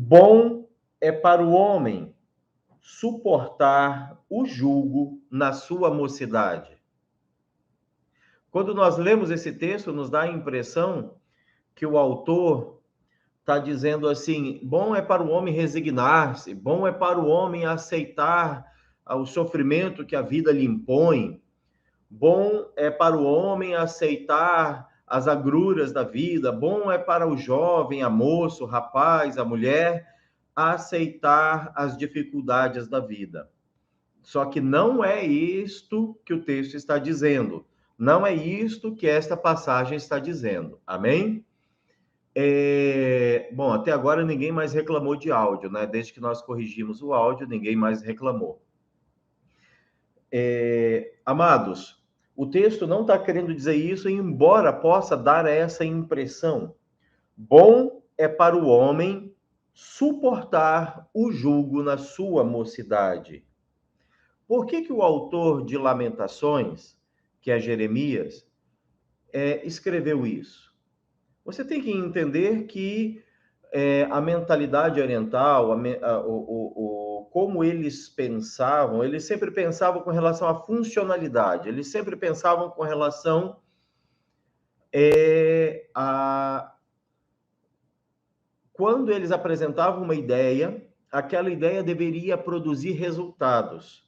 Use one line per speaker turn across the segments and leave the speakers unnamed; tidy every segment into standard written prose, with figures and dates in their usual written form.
Bom é para o homem suportar o jugo na sua mocidade. Quando nós lemos esse texto, nos dá a impressão que o autor está dizendo assim: bom é para o homem resignar-se, bom é para o homem aceitar o sofrimento que a vida lhe impõe, bom é para o homem aceitar as agruras da vida, bom é para o jovem, a moço, o rapaz, a mulher, aceitar as dificuldades da vida. Só que não é isto que o texto está dizendo. Não é isto que esta passagem está dizendo. Amém? Bom, até agora ninguém mais reclamou de áudio, né? Desde que nós corrigimos o áudio, ninguém mais reclamou. Amados, o texto não está querendo dizer isso, embora possa dar essa impressão. Bom é para o homem suportar o jugo na sua mocidade. Por que o autor de Lamentações, que é Jeremias, escreveu isso? Você tem que entender que a mentalidade oriental, como eles pensavam, eles sempre pensavam com relação à funcionalidade, eles sempre pensavam com relação a... Quando eles apresentavam uma ideia, aquela ideia deveria produzir resultados.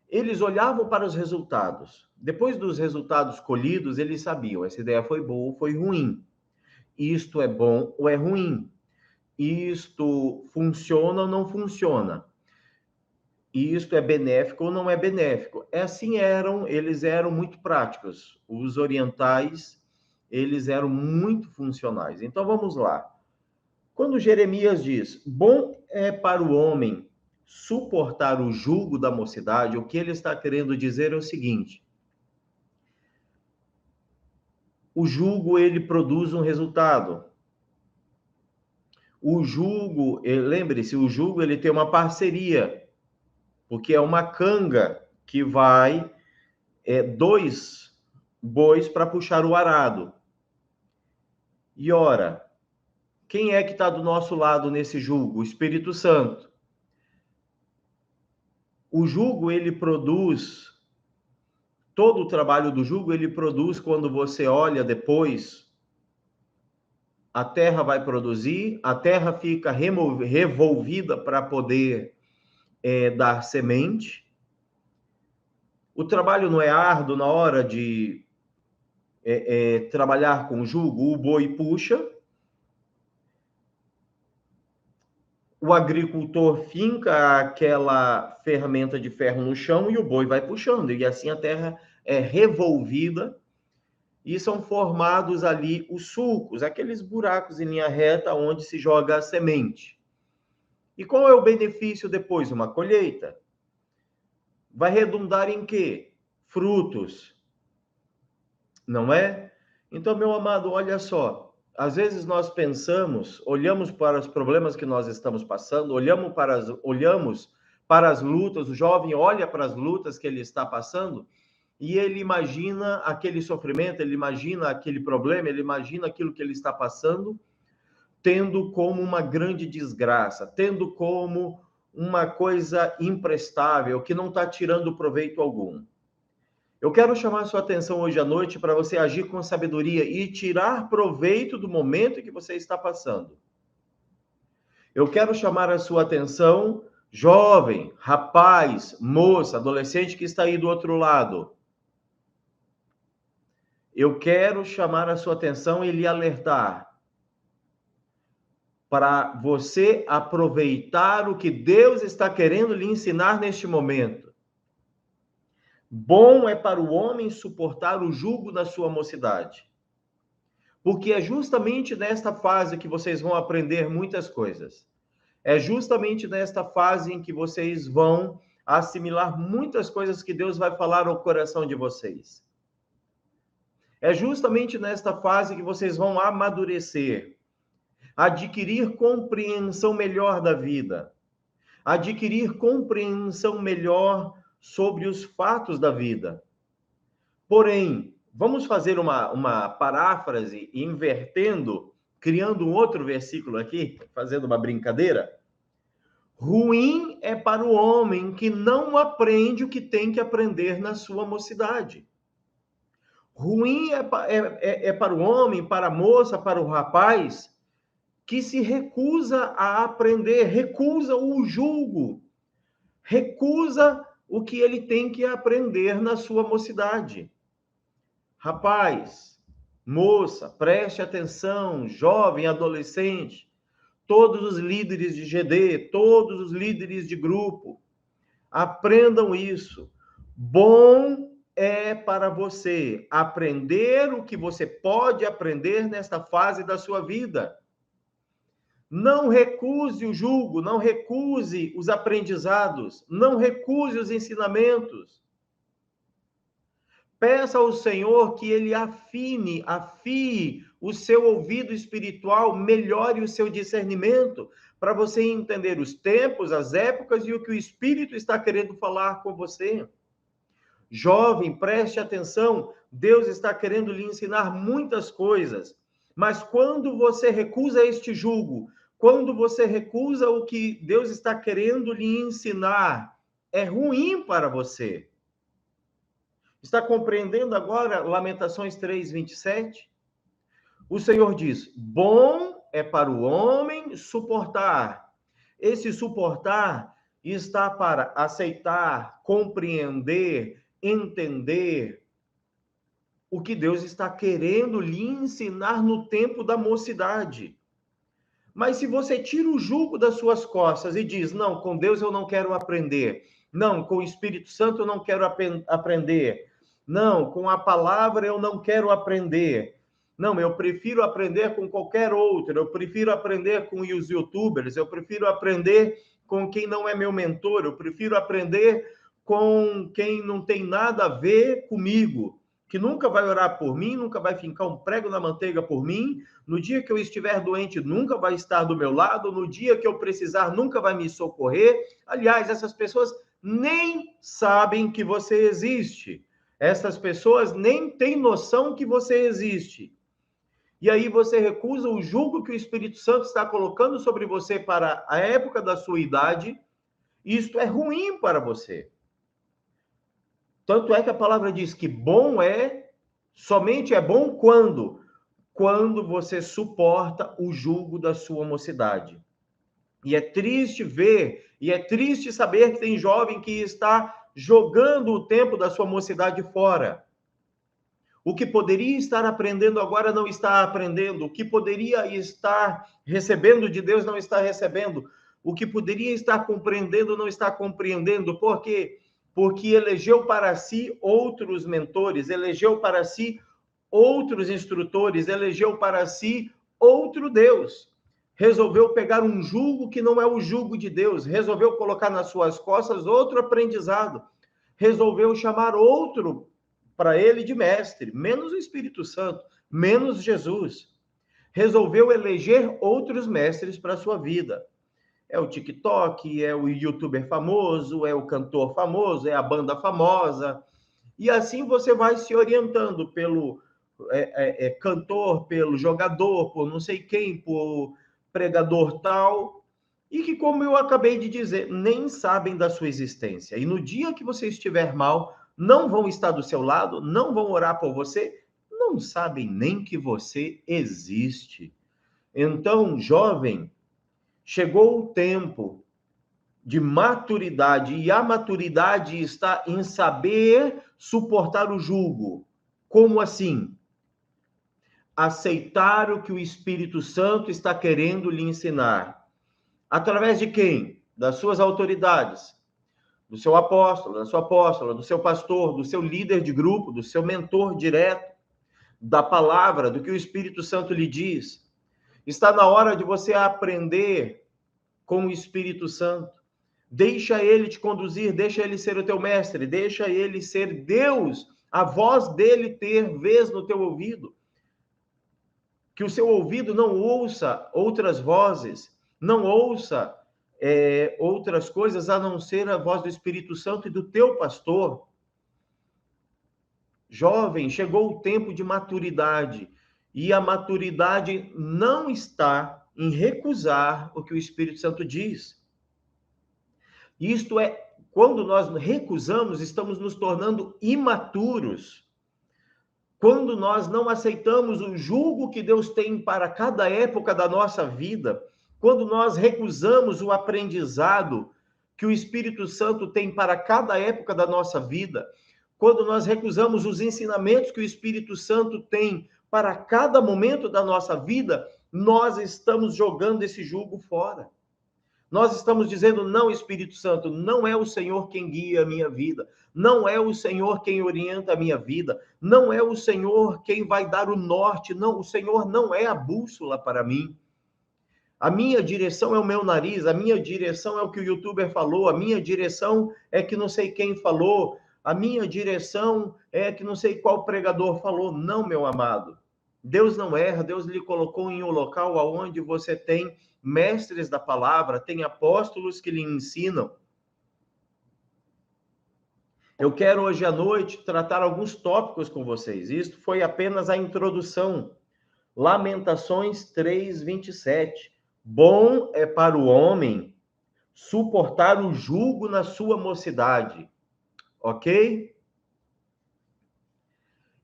Eles olhavam para os resultados. Depois dos resultados colhidos, eles sabiam, essa ideia foi boa ou foi ruim. Isto é bom ou é ruim. Isto funciona ou não funciona. Isto é benéfico ou não é benéfico. Assim eles eram muito práticos. Os orientais, eles eram muito funcionais. Então vamos lá. Quando Jeremias diz, bom é para o homem suportar o jugo da mocidade, o que ele está querendo dizer é o seguinte: o jugo, ele produz um resultado. O jugo, lembre-se, o jugo, ele tem uma parceria, porque é uma canga que vai 2 bois para puxar o arado. E ora, quem é que está do nosso lado nesse jugo? O Espírito Santo. O jugo, ele produz, todo o trabalho do jugo, ele produz quando você olha depois, a terra vai produzir, a terra fica revolvida para poder dar semente. O trabalho não é árduo na hora de trabalhar com jugo, o boi puxa, o agricultor finca aquela ferramenta de ferro no chão e o boi vai puxando, e assim a terra é revolvida e são formados ali os sulcos, aqueles buracos em linha reta onde se joga a semente. E qual é o benefício depois? Uma colheita. Vai redundar em quê? Frutos. Não é? Então, meu amado, olha só. Às vezes nós pensamos, olhamos para os problemas que nós estamos passando, olhamos para as lutas, o jovem olha para as lutas que ele está passando e ele imagina aquele sofrimento, ele imagina aquele problema, ele imagina aquilo que ele está passando, tendo como uma grande desgraça, tendo como uma coisa imprestável, que não está tirando proveito algum. Eu quero chamar sua atenção hoje à noite para você agir com sabedoria e tirar proveito do momento que você está passando. Eu quero chamar a sua atenção, jovem, rapaz, moça, adolescente que está aí do outro lado. Eu quero chamar a sua atenção e lhe alertar para você aproveitar o que Deus está querendo lhe ensinar neste momento. Bom é para o homem suportar o jugo da sua mocidade. Porque é justamente nesta fase que vocês vão aprender muitas coisas. É justamente nesta fase em que vocês vão assimilar muitas coisas que Deus vai falar ao coração de vocês. É justamente nesta fase que vocês vão amadurecer, adquirir compreensão melhor da vida, adquirir compreensão melhor sobre os fatos da vida. Porém, vamos fazer uma paráfrase invertendo criando um outro versículo aqui, fazendo uma brincadeira. Ruim é para o homem que não aprende o que tem que aprender na sua mocidade. Ruim é para o homem, para a moça, para o rapaz, que se recusa a aprender, recusa o julgo, recusa o que ele tem que aprender na sua mocidade. Rapaz, moça, preste atenção, jovem, adolescente, todos os líderes de GD, todos os líderes de grupo, aprendam isso. Bom é para você aprender o que você pode aprender nesta fase da sua vida. Não recuse o julgo, não recuse os aprendizados, não recuse os ensinamentos. Peça ao Senhor que Ele afie o seu ouvido espiritual, melhore o seu discernimento, para você entender os tempos, as épocas e o que o Espírito está querendo falar com você. Jovem, preste atenção, Deus está querendo lhe ensinar muitas coisas, mas quando você recusa este jugo, quando você recusa o que Deus está querendo lhe ensinar, é ruim para você. Está compreendendo agora Lamentações 3:27? O Senhor diz: bom é para o homem suportar. Esse suportar está para aceitar, compreender, entender o que Deus está querendo lhe ensinar no tempo da mocidade. Mas se você tira o jugo das suas costas e diz: não, com Deus eu não quero aprender, não, com o Espírito Santo eu não quero aprender, não, com a palavra eu não quero aprender, não, eu prefiro aprender com qualquer outro, eu prefiro aprender com os youtubers, eu prefiro aprender com quem não é meu mentor, eu prefiro aprender com quem não tem nada a ver comigo, que nunca vai orar por mim, nunca vai fincar um prego na manteiga por mim, no dia que eu estiver doente, nunca vai estar do meu lado, no dia que eu precisar, nunca vai me socorrer. Aliás, essas pessoas nem sabem que você existe. Essas pessoas nem têm noção que você existe. E aí você recusa o jugo que o Espírito Santo está colocando sobre você para a época da sua idade. Isto é ruim para você. Tanto é que a palavra diz que bom somente é bom quando você suporta o jugo da sua mocidade. E é triste ver, e é triste saber que tem jovem que está jogando o tempo da sua mocidade fora. O que poderia estar aprendendo agora não está aprendendo. O que poderia estar recebendo de Deus não está recebendo. O que poderia estar compreendendo não está compreendendo. Por quê? Porque elegeu para si outros mentores, elegeu para si outros instrutores, elegeu para si outro Deus. Resolveu pegar um jugo que não é o jugo de Deus, resolveu colocar nas suas costas outro aprendizado, resolveu chamar outro para ele de mestre, menos o Espírito Santo, menos Jesus. Resolveu eleger outros mestres para a sua vida. É o TikTok, é o youtuber famoso, é o cantor famoso, é a banda famosa. E assim você vai se orientando pelo cantor, pelo jogador, por não sei quem, por pregador tal. E que, como eu acabei de dizer, nem sabem da sua existência. E no dia que você estiver mal, não vão estar do seu lado, não vão orar por você, não sabem nem que você existe. Então, jovem, chegou o tempo de maturidade, e a maturidade está em saber suportar o jugo. Como assim? Aceitar o que o Espírito Santo está querendo lhe ensinar. Através de quem? Das suas autoridades, do seu apóstolo, da sua apóstola, do seu pastor, do seu líder de grupo, do seu mentor direto, da palavra, do que o Espírito Santo lhe diz. Está na hora de você aprender com o Espírito Santo. Deixa ele te conduzir, deixa ele ser o teu mestre, deixa ele ser Deus, a voz dele ter vez no teu ouvido. Que o seu ouvido não ouça outras vozes, não ouça outras coisas a não ser a voz do Espírito Santo e do teu pastor. Jovem, chegou o tempo de maturidade. E a maturidade não está em recusar o que o Espírito Santo diz. Isto é, quando nós recusamos, estamos nos tornando imaturos. Quando nós não aceitamos o jugo que Deus tem para cada época da nossa vida, quando nós recusamos o aprendizado que o Espírito Santo tem para cada época da nossa vida, quando nós recusamos os ensinamentos que o Espírito Santo tem para cada momento da nossa vida, nós estamos jogando esse jugo fora. Nós estamos dizendo, não, Espírito Santo, não é o Senhor quem guia a minha vida, não é o Senhor quem orienta a minha vida, não é o Senhor quem vai dar o norte, não, o Senhor não é a bússola para mim. A minha direção é o meu nariz, a minha direção é o que o youtuber falou, a minha direção é que não sei quem falou, a minha direção é que não sei qual pregador falou. Não, meu amado. Deus não erra, Deus lhe colocou em um local onde você tem mestres da palavra, tem apóstolos que lhe ensinam. Eu quero hoje à noite tratar alguns tópicos com vocês. Isto foi apenas a introdução. Lamentações 3:27. Bom é para o homem suportar o jugo na sua mocidade. Ok?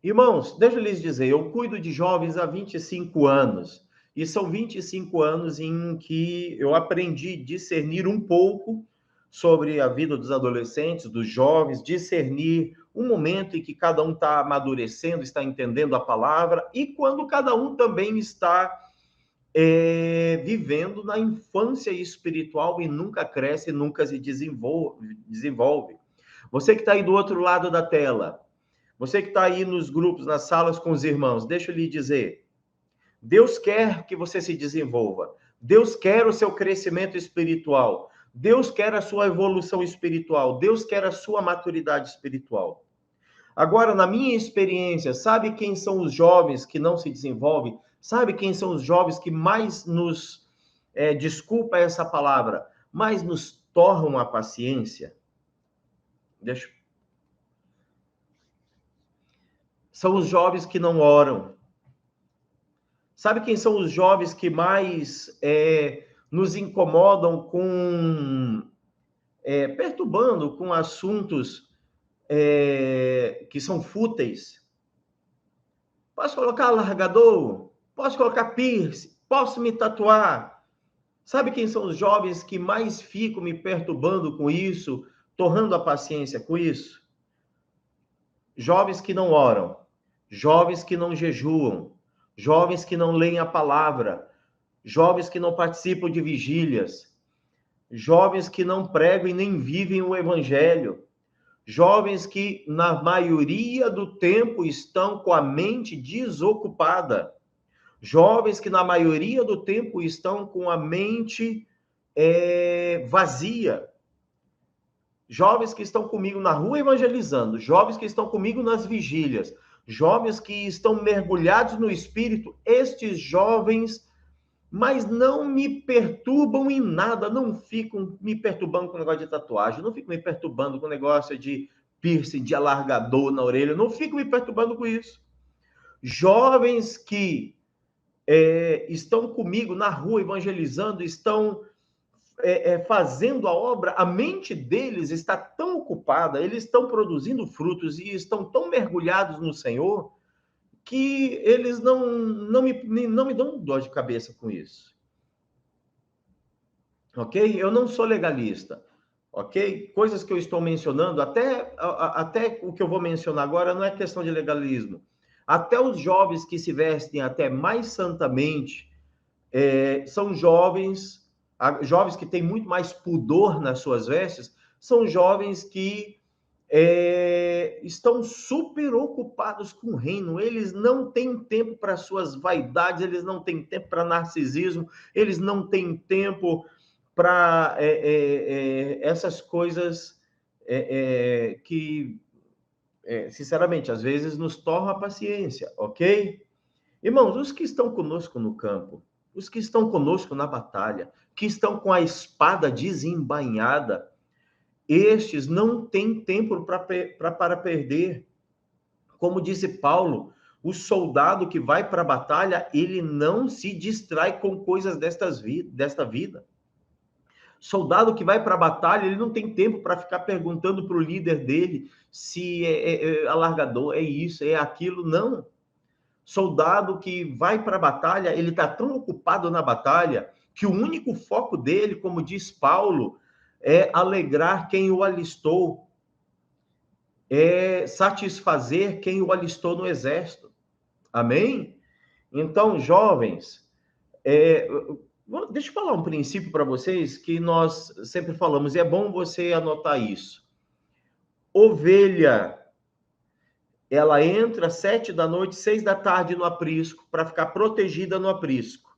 Irmãos, deixa eu lhes dizer, eu cuido de jovens há 25 anos. E são 25 anos em que eu aprendi a discernir um pouco sobre a vida dos adolescentes, dos jovens, discernir um momento em que cada um está amadurecendo, está entendendo a palavra, e quando cada um também está vivendo na infância espiritual e nunca cresce, nunca se desenvolve. Você que está aí do outro lado da tela, você que está aí nos grupos, nas salas com os irmãos, deixa eu lhe dizer, Deus quer que você se desenvolva, Deus quer o seu crescimento espiritual, Deus quer a sua evolução espiritual, Deus quer a sua maturidade espiritual. Agora, na minha experiência, sabe quem são os jovens que não se desenvolvem? Sabe quem são os jovens que mais nos, desculpa essa palavra, mais nos torram a paciência? São os jovens que não oram. Sabe quem são os jovens que mais nos incomodam perturbando com assuntos que são fúteis? Posso colocar alargador? Posso colocar piercing? Posso me tatuar? Sabe quem são os jovens que mais ficam me perturbando com isso, torrando a paciência com isso? Jovens que não oram, jovens que não jejuam, jovens que não leem a palavra, jovens que não participam de vigílias, jovens que não pregam e nem vivem o evangelho, jovens que, na maioria do tempo, estão com a mente desocupada, jovens que, na maioria do tempo, estão com a mente vazia, jovens que estão comigo na rua evangelizando, jovens que estão comigo nas vigílias, jovens que estão mergulhados no Espírito, estes jovens, mas não me perturbam em nada, não ficam me perturbando com negócio de tatuagem, não ficam me perturbando com negócio de piercing, de alargador na orelha, não ficam me perturbando com isso. Jovens que estão comigo na rua evangelizando, estão fazendo a obra, a mente deles está tão ocupada, eles estão produzindo frutos e estão tão mergulhados no Senhor, que eles não me dão dor de cabeça com isso. Ok? Eu não sou legalista. Ok? Coisas que eu estou mencionando, até o que eu vou mencionar agora não é questão de legalismo. Até os jovens que se vestem até mais santamente, são jovens que têm muito mais pudor nas suas vestes, são jovens que estão super ocupados com o reino, eles não têm tempo para suas vaidades, eles não têm tempo para narcisismo, eles não têm tempo para essas coisas que, sinceramente, às vezes nos tornam a paciência, ok? Irmãos, os que estão conosco no campo, os que estão conosco na batalha, que estão com a espada desembainhada, estes não têm tempo para perder. Como disse Paulo, O soldado que vai para a batalha, ele não se distrai com coisas desta vida. Soldado que vai para a batalha, ele não tem tempo para ficar perguntando para o líder dele se é alargador, é isso, é aquilo, não. Soldado que vai para a batalha, ele está tão ocupado na batalha que o único foco dele, como diz Paulo, é alegrar quem o alistou, é satisfazer quem o alistou no exército. Amém? Então, jovens, deixa eu falar um princípio para vocês que nós sempre falamos, e é bom você anotar isso. Ovelha, ela entra 7 da noite, 6 da tarde no aprisco, para ficar protegida no aprisco,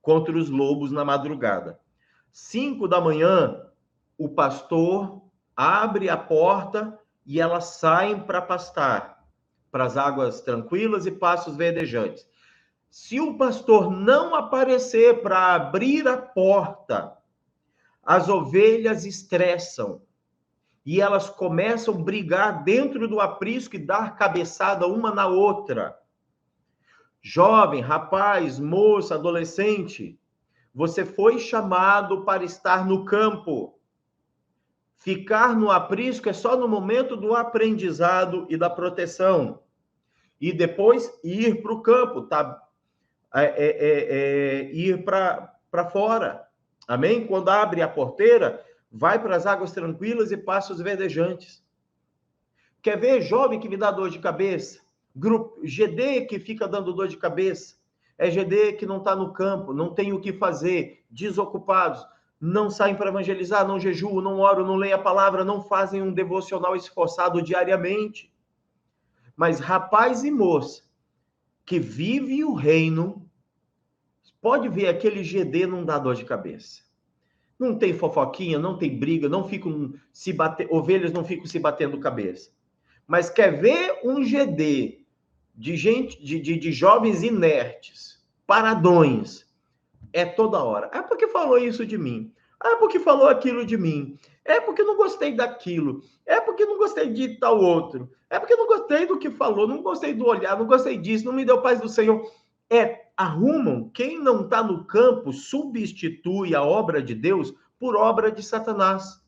contra os lobos na madrugada. 5 da manhã, o pastor abre a porta e elas saem para pastar, para as águas tranquilas e pastos verdejantes. Se o pastor não aparecer para abrir a porta, as ovelhas estressam e elas começam a brigar dentro do aprisco e dar cabeçada uma na outra. Jovem, rapaz, moça, adolescente, você foi chamado para estar no campo. Ficar no aprisco é só no momento do aprendizado e da proteção. E depois ir para o campo, tá? Ir para fora. Amém? Quando abre a porteira, vai para as águas tranquilas e pastos verdejantes. Quer ver jovem que me dá dor de cabeça? Grupo GD que fica dando dor de cabeça. É GD que não está no campo, não tem o que fazer, desocupados, não saem para evangelizar, não jejuam, não oram, não leem a palavra, não fazem um devocional esforçado diariamente. Mas rapaz e moça que vive o reino, pode ver aquele GD não dá dor de cabeça. Não tem fofoquinha, não tem briga, não ficam se batendo, ovelhas não ficam se batendo cabeça. Mas quer ver um GD de gente, de jovens inertes, paradões, é toda hora. É porque falou isso de mim. É porque falou aquilo de mim. É porque não gostei daquilo. É porque não gostei de tal outro. É porque não gostei do que falou, não gostei do olhar, não gostei disso, não me deu paz do Senhor. Arrumam, quem não está no campo substitui a obra de Deus por obra de Satanás.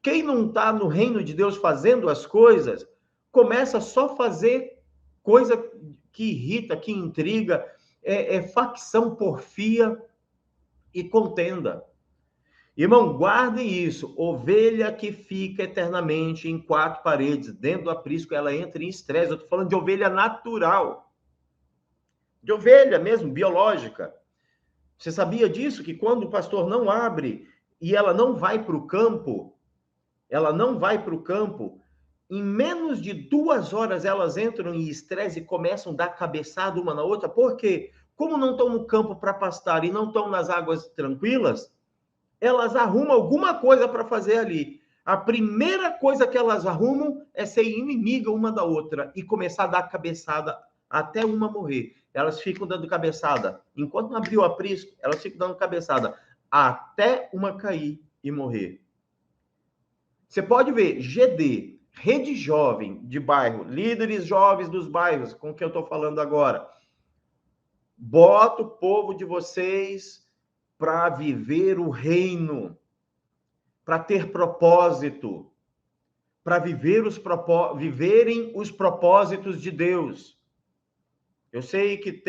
Quem não está no reino de Deus fazendo as coisas, começa só a fazer coisa que irrita, que intriga, facção, porfia e contenda. Irmão, guarde isso. Ovelha que fica eternamente em 4 paredes, dentro do aprisco, ela entra em estresse. Eu estou falando de ovelha natural. De ovelha mesmo, biológica. Você sabia disso? Que quando o pastor não abre e ela não vai para o campo, em menos de 2 horas elas entram em estresse e começam a dar cabeçada uma na outra. Por quê? Como não estão no campo para pastar e não estão nas águas tranquilas, elas arrumam alguma coisa para fazer ali. A primeira coisa que elas arrumam é ser inimiga uma da outra e começar a dar cabeçada até uma morrer. Elas ficam dando cabeçada. Enquanto não abriu o aprisco, elas ficam dando cabeçada até uma cair e morrer. Você pode ver, GD, rede jovem de bairro, líderes jovens dos bairros, com quem eu estou falando agora. Bota o povo de vocês para viver o reino, para ter propósito, para viverem os propósitos de Deus. Eu sei que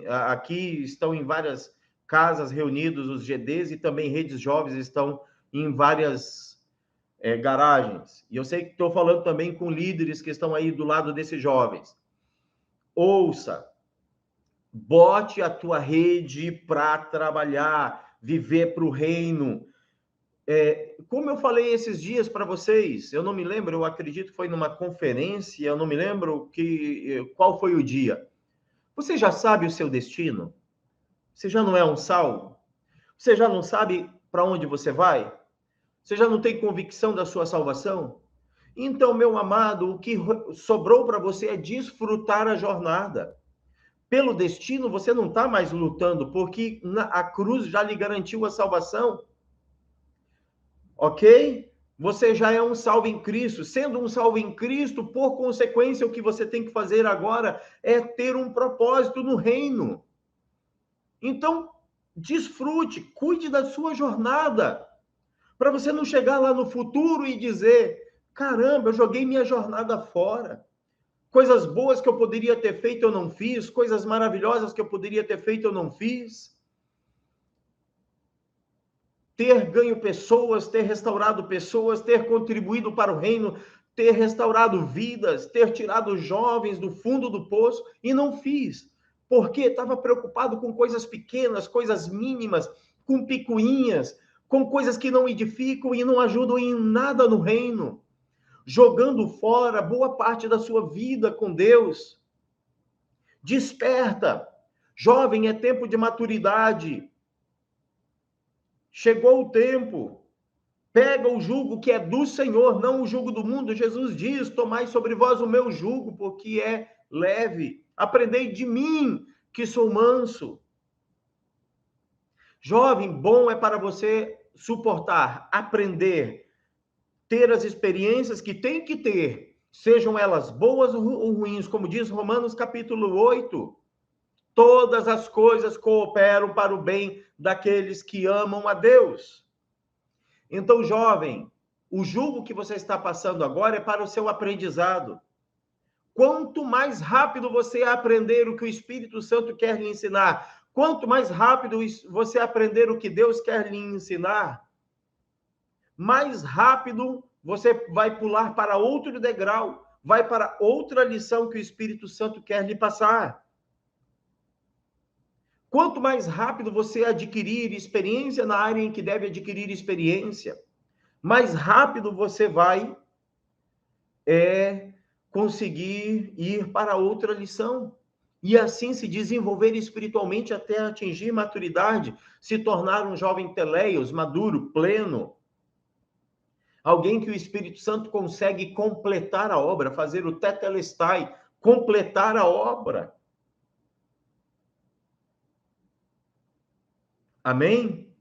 aqui estão em várias casas reunidos os GDs e também redes jovens estão em várias garagens. E eu sei que estou falando também com líderes que estão aí do lado desses jovens. Ouça, bote a tua rede para trabalhar, viver para o reino. Como eu falei esses dias para vocês, eu não me lembro, eu acredito que foi numa conferência, eu não me lembro qual foi o dia. Você já sabe o seu destino? Você já não é um salvo? Você já não sabe para onde você vai? Você já não tem convicção da sua salvação? Então, meu amado, o que sobrou para você é desfrutar a jornada. Pelo destino, você não está mais lutando, porque a cruz já lhe garantiu a salvação. Ok? Você já é um salvo em Cristo. Sendo um salvo em Cristo, por consequência, o que você tem que fazer agora é ter um propósito no reino. Então, desfrute, cuide da sua jornada, para você não chegar lá no futuro e dizer: caramba, eu joguei minha jornada fora. Coisas boas que eu poderia ter feito, eu não fiz. Coisas maravilhosas que eu poderia ter feito, eu não fiz. Ter ganho pessoas, ter restaurado pessoas, ter contribuído para o reino, ter restaurado vidas, ter tirado jovens do fundo do poço, e não fiz. Porque estava preocupado com coisas pequenas, coisas mínimas, com picuinhas, com coisas que não edificam e não ajudam em nada no reino, jogando fora boa parte da sua vida com Deus. Desperta. Jovem, é tempo de maturidade. Chegou o tempo. Pega o jugo que é do Senhor, não o jugo do mundo. Jesus diz: tomai sobre vós o meu jugo, porque é leve. Aprendei de mim, que sou manso. Jovem, bom é para você suportar, aprender, ter as experiências que tem que ter, sejam elas boas ou ruins, como diz Romanos capítulo 8. Todas as coisas cooperam para o bem daqueles que amam a Deus. Então, jovem, o jugo que você está passando agora é para o seu aprendizado. Quanto mais rápido você aprender o que o Espírito Santo quer lhe ensinar, quanto mais rápido você aprender o que Deus quer lhe ensinar, mais rápido você vai pular para outro degrau, vai para outra lição que o Espírito Santo quer lhe passar. Quanto mais rápido você adquirir experiência na área em que deve adquirir experiência, mais rápido você vai conseguir ir para outra lição. E assim se desenvolver espiritualmente até atingir maturidade, se tornar um jovem teleios, maduro, pleno. Alguém que o Espírito Santo consegue completar a obra, fazer o tetelestai, completar a obra. Amém?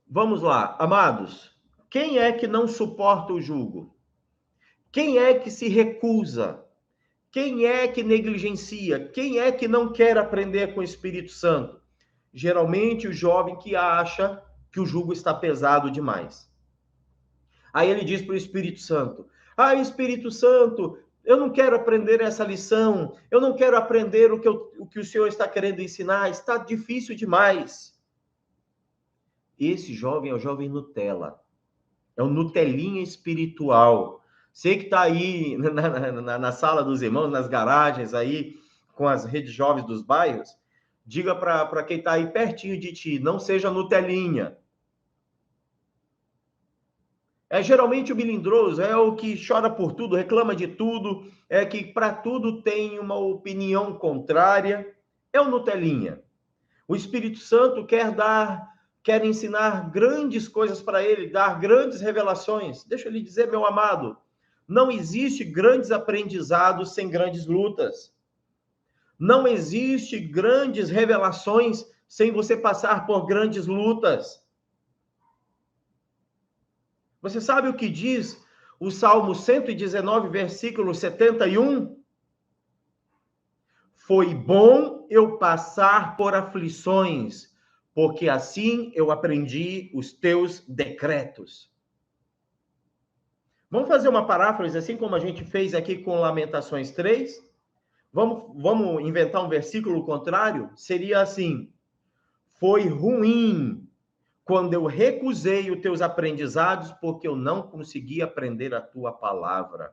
Vamos lá, amados. Quem é que não suporta o jugo? Quem é que se recusa? Quem é que negligencia? Quem é que não quer aprender com o Espírito Santo? Geralmente o jovem que acha que o jugo está pesado demais. Aí ele diz para o Espírito Santo: ah, Espírito Santo, eu não quero aprender essa lição, eu não quero aprender o que o Senhor está querendo ensinar, está difícil demais. Esse jovem é o jovem Nutella, é o Nutelinha espiritual. Você que está aí na sala dos irmãos, nas garagens aí, com as redes jovens dos bairros, diga para quem está aí pertinho de ti, não seja Nutelinha. É geralmente o melindroso, é o que chora por tudo, reclama de tudo, é que para tudo tem uma opinião contrária, é o Nutelinha. O Espírito Santo quer ensinar grandes coisas para ele, dar grandes revelações. Deixa eu lhe dizer, meu amado, não existe grandes aprendizados sem grandes lutas. Não existe grandes revelações sem você passar por grandes lutas. Você sabe o que diz o Salmo 119, versículo 71? Foi bom eu passar por aflições, porque assim eu aprendi os teus decretos. Vamos fazer uma paráfrase, assim como a gente fez aqui com Lamentações 3? Vamos inventar um versículo contrário? Seria assim: foi ruim quando eu recusei os teus aprendizados, porque eu não consegui aprender a tua palavra.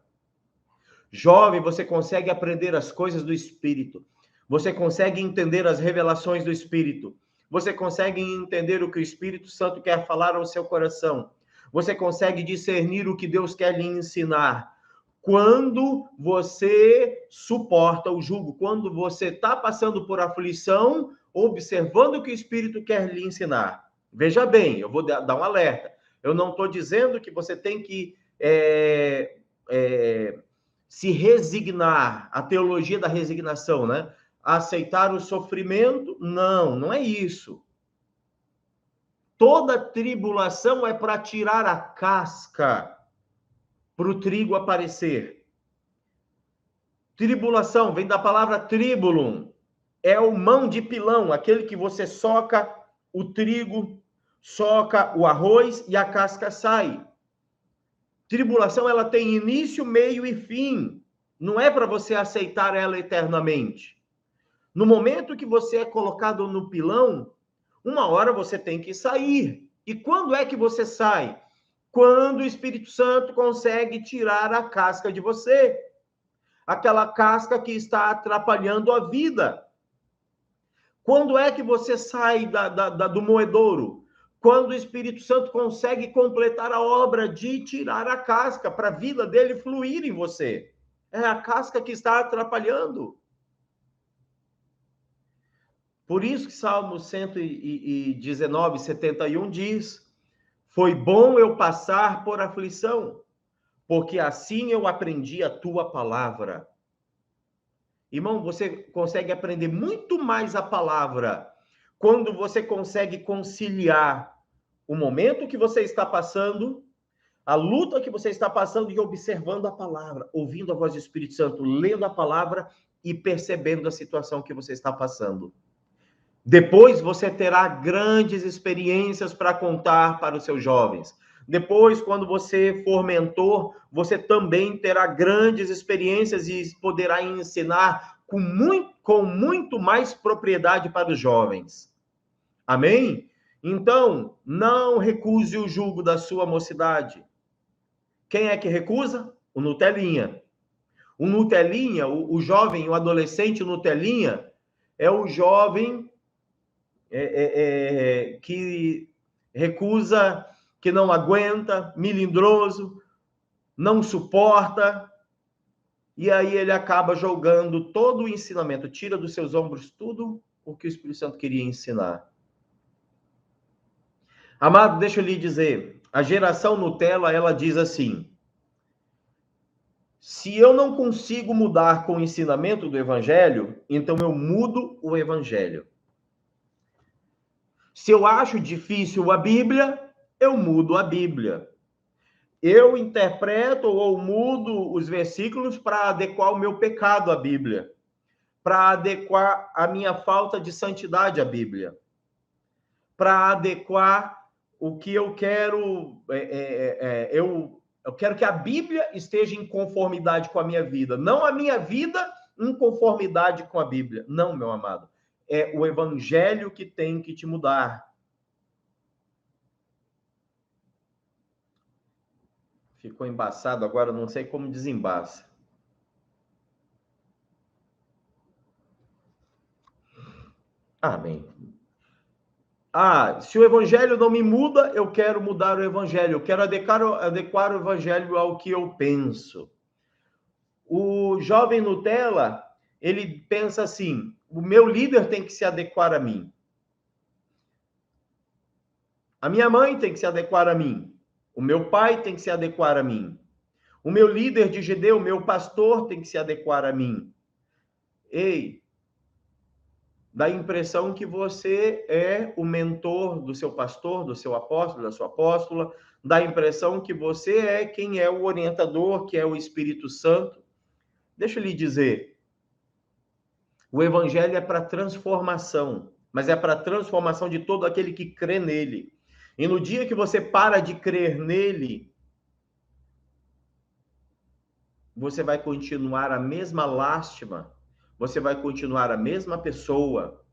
Jovem, você consegue aprender as coisas do Espírito. Você consegue entender as revelações do Espírito. Você consegue entender o que o Espírito Santo quer falar ao seu coração. Você consegue discernir o que Deus quer lhe ensinar. Quando você suporta o jugo, quando você está passando por aflição, observando o que o Espírito quer lhe ensinar. Veja bem, eu vou dar um alerta. Eu não estou dizendo que você tem que se resignar, a teologia da resignação, né? Aceitar o sofrimento. Não, não é isso. Toda tribulação é para tirar a casca, para o trigo aparecer. Tribulação vem da palavra tribulum. É o mão de pilão, aquele que você soca o trigo, soca o arroz e a casca sai. Tribulação, ela tem início, meio e fim. Não é para você aceitar ela eternamente. No momento que você é colocado no pilão, uma hora você tem que sair. E quando é que você sai? Quando o Espírito Santo consegue tirar a casca de você. Aquela casca que está atrapalhando a vida. Quando é que você sai do moedouro? Quando o Espírito Santo consegue completar a obra de tirar a casca para a vida dele fluir em você. É a casca que está atrapalhando. Por isso que Salmo 119, 71 diz: foi bom eu passar por aflição, porque assim eu aprendi a tua palavra. Irmão, você consegue aprender muito mais a palavra quando você consegue conciliar o momento que você está passando, a luta que você está passando e observando a palavra, ouvindo a voz do Espírito Santo, lendo a palavra e percebendo a situação que você está passando. Depois você terá grandes experiências para contar para os seus jovens. Depois, quando você for mentor, você também terá grandes experiências e poderá ensinar com muito mais propriedade para os jovens. Amém? Então, não recuse o jugo da sua mocidade. Quem é que recusa? O Nutelinha. O Nutelinha, o jovem, o adolescente Nutelinha, é o jovem que recusa, que não aguenta, melindroso, não suporta, e aí ele acaba jogando todo o ensinamento, tira dos seus ombros tudo o que o Espírito Santo queria ensinar. Amado, deixa eu lhe dizer, a geração Nutella, ela diz assim: se eu não consigo mudar com o ensinamento do Evangelho, então eu mudo o Evangelho. Se eu acho difícil a Bíblia, eu mudo a Bíblia. Eu interpreto ou mudo os versículos para adequar o meu pecado à Bíblia, para adequar a minha falta de santidade à Bíblia, para adequar o que eu quero. Eu quero que a Bíblia esteja em conformidade com a minha vida, não a minha vida em conformidade com a Bíblia. Não, meu amado. É o Evangelho que tem que te mudar. Ficou embaçado agora, não sei como desembaça. Amém. Se o Evangelho não me muda, eu quero mudar o Evangelho. Eu quero adequar o Evangelho ao que eu penso. O jovem Nutella, ele pensa assim: o meu líder tem que se adequar a mim. A minha mãe tem que se adequar a mim. O meu pai tem que se adequar a mim. O meu líder de GD, o meu pastor tem que se adequar a mim. Ei, dá a impressão que você é o mentor do seu pastor, do seu apóstolo, da sua apóstola. Dá a impressão que você é quem é o orientador, que é o Espírito Santo. Deixa eu lhe dizer, o Evangelho é para transformação, mas é para transformação de todo aquele que crê nele. E no dia que você para de crer nele, você vai continuar a mesma lástima, você vai continuar a mesma pessoa.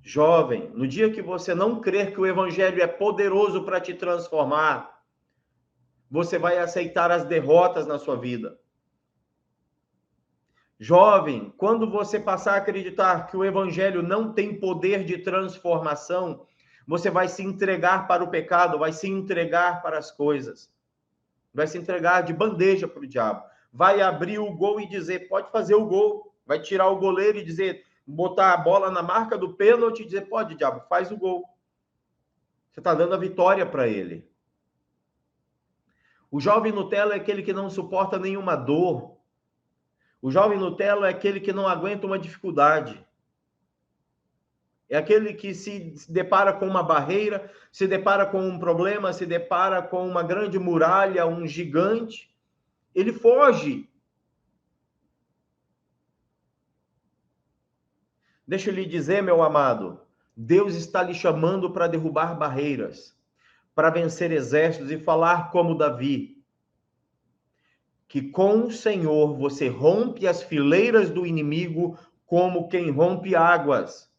Jovem, no dia que você não crer que o Evangelho é poderoso para te transformar, você vai aceitar as derrotas na sua vida. Jovem, quando você passar a acreditar que o Evangelho não tem poder de transformação, você vai se entregar para o pecado, vai se entregar para as coisas. Vai se entregar de bandeja para o diabo. Vai abrir o gol e dizer, pode fazer o gol. Vai tirar o goleiro e dizer, botar a bola na marca do pênalti e dizer, pode, diabo, faz o gol. Você está dando a vitória para ele. O jovem Nutella é aquele que não suporta nenhuma dor. O jovem Nutella é aquele que não aguenta uma dificuldade. É aquele que se depara com uma barreira, se depara com um problema, se depara com uma grande muralha, um gigante. Ele foge. Deixa eu lhe dizer, meu amado, Deus está lhe chamando para derrubar barreiras, para vencer exércitos e falar como Davi, que com o Senhor você rompe as fileiras do inimigo como quem rompe águas.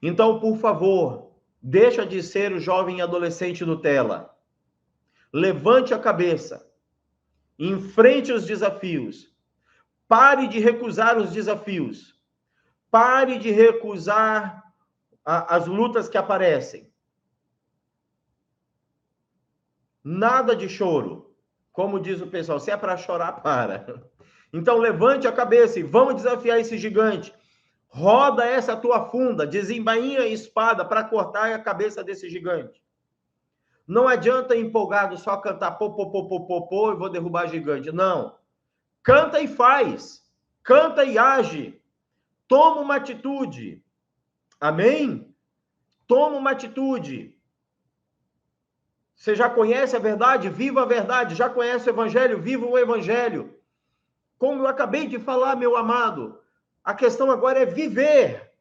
Então, por favor, deixa de ser o jovem adolescente Nutella. Levante a cabeça, enfrente os desafios, pare de recusar os desafios, pare de recusar as lutas que aparecem. Nada de choro. Como diz o pessoal, se é para chorar, para. Então, levante a cabeça e vamos desafiar esse gigante. Roda essa tua funda, desembainha a espada para cortar a cabeça desse gigante. Não adianta empolgado só cantar pô, pô, pô, pô, pô, pô, e vou derrubar gigante. Não. Canta e faz. Canta e age. Toma uma atitude. Amém? Toma uma atitude. Você já conhece a verdade? Viva a verdade. Já conhece o evangelho? Viva o evangelho. Como eu acabei de falar, meu amado, a questão agora é viver.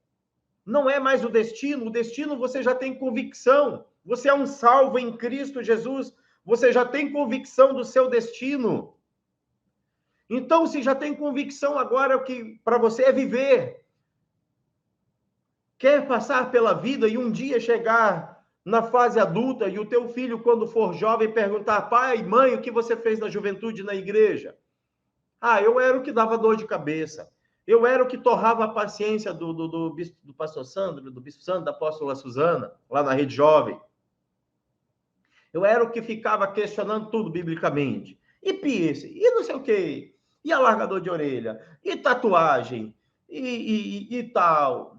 Não é mais o destino. O destino você já tem convicção. Você é um salvo em Cristo Jesus. Você já tem convicção do seu destino. Então, se já tem convicção, agora o que para você é viver. Quer passar pela vida e um dia chegar na fase adulta e o teu filho, quando for jovem, perguntar: pai, mãe, o que você fez na juventude na igreja? Ah, eu era o que dava dor de cabeça. Eu era o que torrava a paciência do pastor Sandro, do bispo Sandro, da apóstola Suzana, lá na Rede Jovem. Eu era o que ficava questionando tudo biblicamente. E piercing, e não sei o quê, e alargador de orelha, e tatuagem, e tal.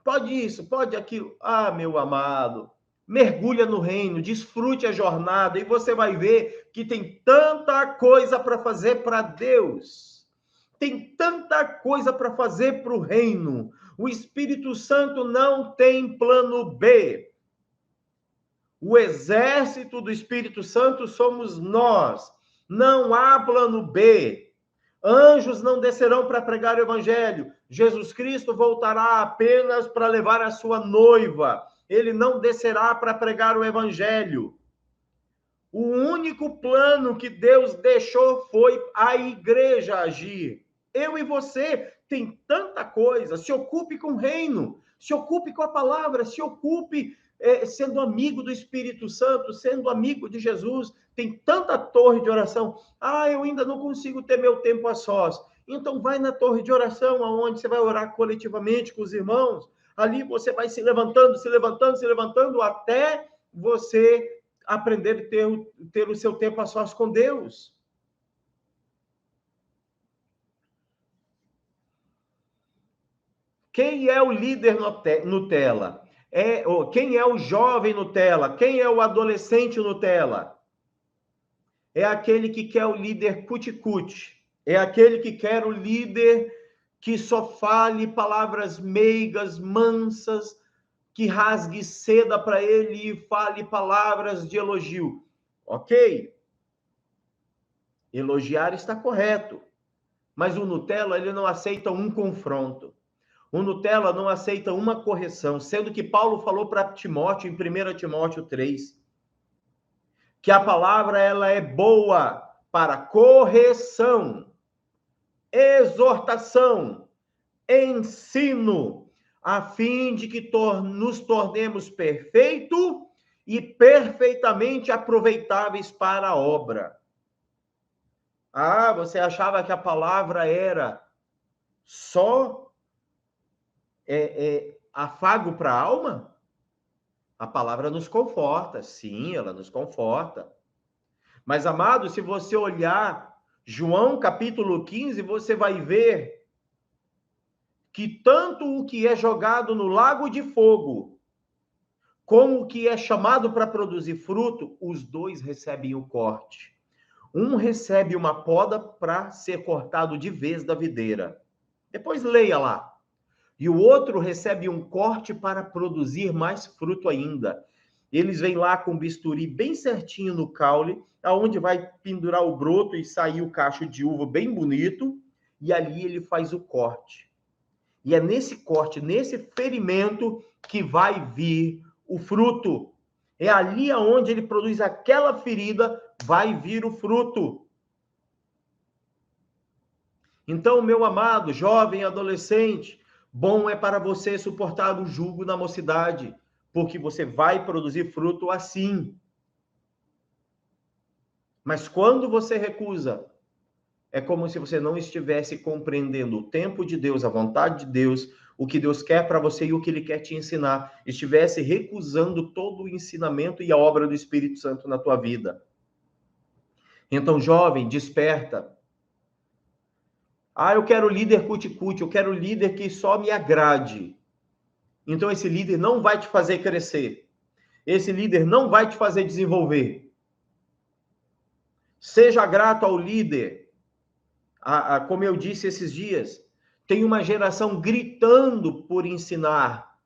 Pode isso, pode aquilo. Ah, meu amado, mergulha no reino, desfrute a jornada e você vai ver que tem tanta coisa para fazer para Deus. Tem tanta coisa para fazer para o reino. O Espírito Santo não tem plano B. O exército do Espírito Santo somos nós. Não há plano B. Anjos não descerão para pregar o evangelho. Jesus Cristo voltará apenas para levar a sua noiva. Ele não descerá para pregar o evangelho. O único plano que Deus deixou foi a igreja agir. Eu e você tem tanta coisa. Se ocupe com o reino, se ocupe com a palavra, se ocupe sendo amigo do Espírito Santo, sendo amigo de Jesus. Tem tanta torre de oração. Ah, eu ainda não consigo ter meu tempo a sós. Então vai na torre de oração, aonde você vai orar coletivamente com os irmãos. Ali você vai se levantando, se levantando, se levantando, até você aprender a ter o seu tempo a sós com Deus. Quem é o líder Nutella? Quem é o jovem Nutella? Quem é o adolescente Nutella? É aquele que quer o líder cuti-cuti. É aquele que quer o líder que só fale palavras meigas, mansas, que rasgue seda para ele e fale palavras de elogio. Ok? Elogiar está correto. Mas o Nutella, ele não aceita um confronto. O Nutella não aceita uma correção, sendo que Paulo falou para Timóteo, em 1 Timóteo 3, que a palavra ela é boa para correção, exortação, ensino, a fim de que nos tornemos perfeitos e perfeitamente aproveitáveis para a obra. Ah, você achava que a palavra era só afago para a alma? A palavra nos conforta, sim, ela nos conforta. Mas, amado, se você olhar João capítulo 15, você vai ver que tanto o que é jogado no lago de fogo, como o que é chamado para produzir fruto, os dois recebem o corte. Um recebe uma poda para ser cortado de vez da videira. Depois leia lá. e o outro recebe um corte para produzir mais fruto ainda. Eles vêm lá com o bisturi bem certinho no caule, aonde vai pendurar o broto e sair o cacho de uva bem bonito, e ali ele faz o corte. E é nesse corte, nesse ferimento, que vai vir o fruto. É ali aonde ele produz aquela ferida, vai vir o fruto. Então, meu amado, jovem, adolescente, bom é para você suportar o jugo na mocidade, porque você vai produzir fruto assim. Mas quando você recusa, é como se você não estivesse compreendendo o tempo de Deus, a vontade de Deus, o que Deus quer para você e o que Ele quer te ensinar. Estivesse recusando todo o ensinamento e a obra do Espírito Santo na tua vida. Então, jovem, desperta. Ah, eu quero líder cuticute, eu quero líder que só me agrade. Então, esse líder não vai te fazer crescer. Esse líder não vai te fazer desenvolver. Seja grato ao líder. Como eu disse esses dias, tem uma geração gritando por ensinar,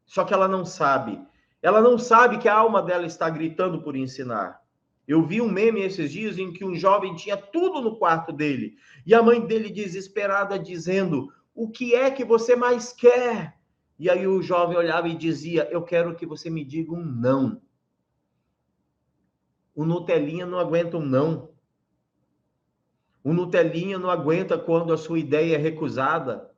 só que ela não sabe. Ela não sabe que a alma dela está gritando por ensinar. Eu vi um meme esses dias em que um jovem tinha tudo no quarto dele, e a mãe dele desesperada dizendo, o que é que você mais quer? E aí o jovem olhava e dizia, eu quero que você me diga um não. O Nutelinha não aguenta um não. O Nutelinha não aguenta quando a sua ideia é recusada.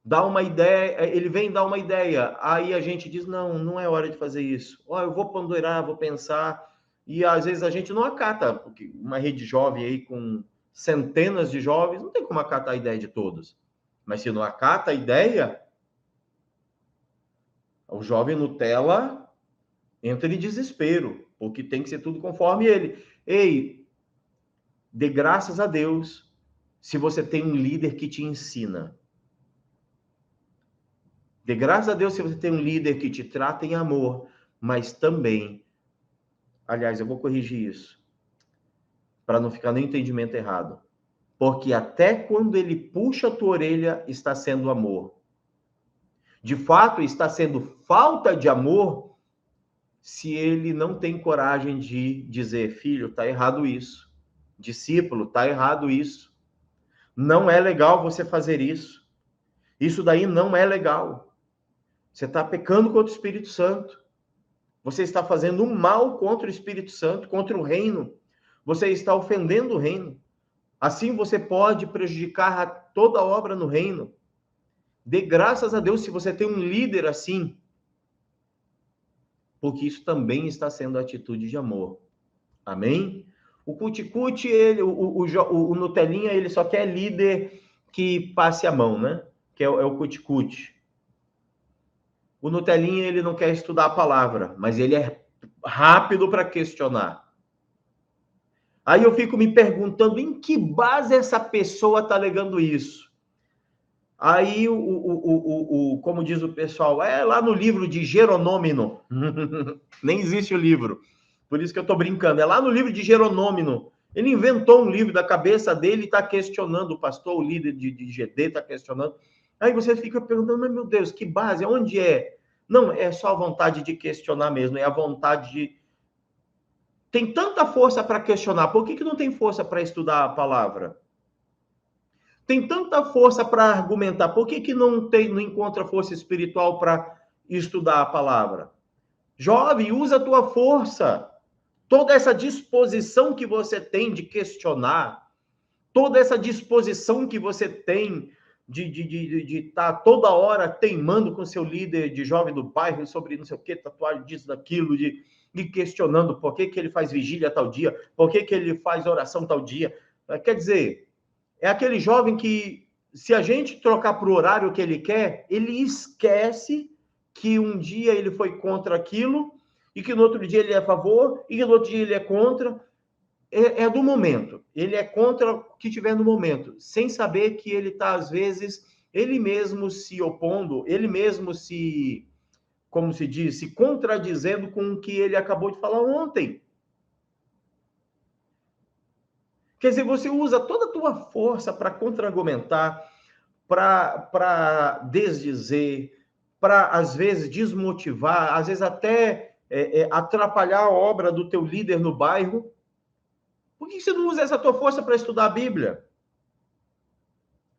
Dá uma ideia, ele vem dar uma ideia, aí a gente diz, não é hora de fazer isso. Ó, eu vou ponderar, vou pensar, e às vezes a gente não acata, porque uma rede jovem aí com centenas de jovens, não tem como acatar a ideia de todos. Mas se não acata a ideia, o jovem Nutella entra em desespero, porque tem que ser tudo conforme ele. Ei, dê graças a Deus se você tem um líder que te ensina. Dê graças a Deus se você tem um líder que te trata em amor, mas também, aliás, eu vou corrigir isso, para não ficar no entendimento errado. Porque até quando ele puxa a tua orelha, está sendo amor. De fato, está sendo falta de amor se ele não tem coragem de dizer, filho, está errado isso. Discípulo, está errado isso. Não é legal você fazer isso. Isso daí não é legal. Você está pecando contra o Espírito Santo. Você está fazendo um mal contra o Espírito Santo, contra o reino. Você está ofendendo o reino. Assim você pode prejudicar toda a obra no reino. Dê graças a Deus se você tem um líder assim. Porque isso também está sendo atitude de amor. Amém? O cuticute, o Nutelinha, ele só quer líder que passe a mão, né? Que é o cuticute. O Nutelinha, ele não quer estudar a palavra, mas ele é rápido para questionar. Aí eu fico me perguntando em que base essa pessoa está alegando isso. Aí, como diz o pessoal, é lá no livro de Jeronômino. Nem existe o livro. Por isso que eu estou brincando. É lá no livro de Jeronômino. Ele inventou um livro da cabeça dele e está questionando. O pastor, o líder de GD, está questionando. Aí você fica perguntando, mas meu Deus, que base? Onde é? Não, é só a vontade de questionar mesmo. É a vontade de... Tem tanta força para questionar. Por que não tem força para estudar a palavra? Tem tanta força para argumentar. Por que não encontra força espiritual para estudar a palavra? Jovem, usa a tua força. Toda essa disposição que você tem de questionar, toda essa disposição que você tem de estar toda hora teimando com seu líder de jovem do bairro sobre não sei o que, tatuagem disso, daquilo, de questionando por que ele faz vigília tal dia, por que ele faz oração tal dia. Quer dizer, é aquele jovem que, se a gente trocar para o horário que ele quer, ele esquece que um dia ele foi contra aquilo, e que no outro dia ele é a favor, e que no outro dia ele é contra. É do momento. Ele é contra o que tiver no momento, sem saber que ele está, às vezes, ele mesmo se opondo, ele mesmo se, como se diz, se contradizendo com o que ele acabou de falar ontem. Quer dizer, você usa toda a tua força para contra-argumentar, para desdizer, para, às vezes, desmotivar, às vezes até atrapalhar a obra do teu líder no bairro? Por que você não usa essa tua força para estudar a Bíblia?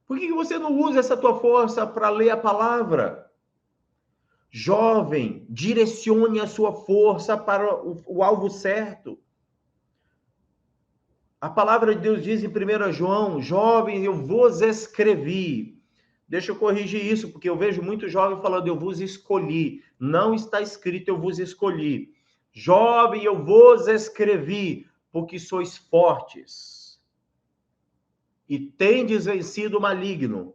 Por que você não usa essa tua força para ler a palavra? Jovem, direcione a sua força para o alvo certo. A palavra de Deus diz em 1 João, jovens, eu vos escrevi. Deixa eu corrigir isso, porque eu vejo muito jovem falando, eu vos escolhi. Não está escrito, eu vos escolhi. Jovem, eu vos escrevi, porque sois fortes. E tendes vencido o maligno.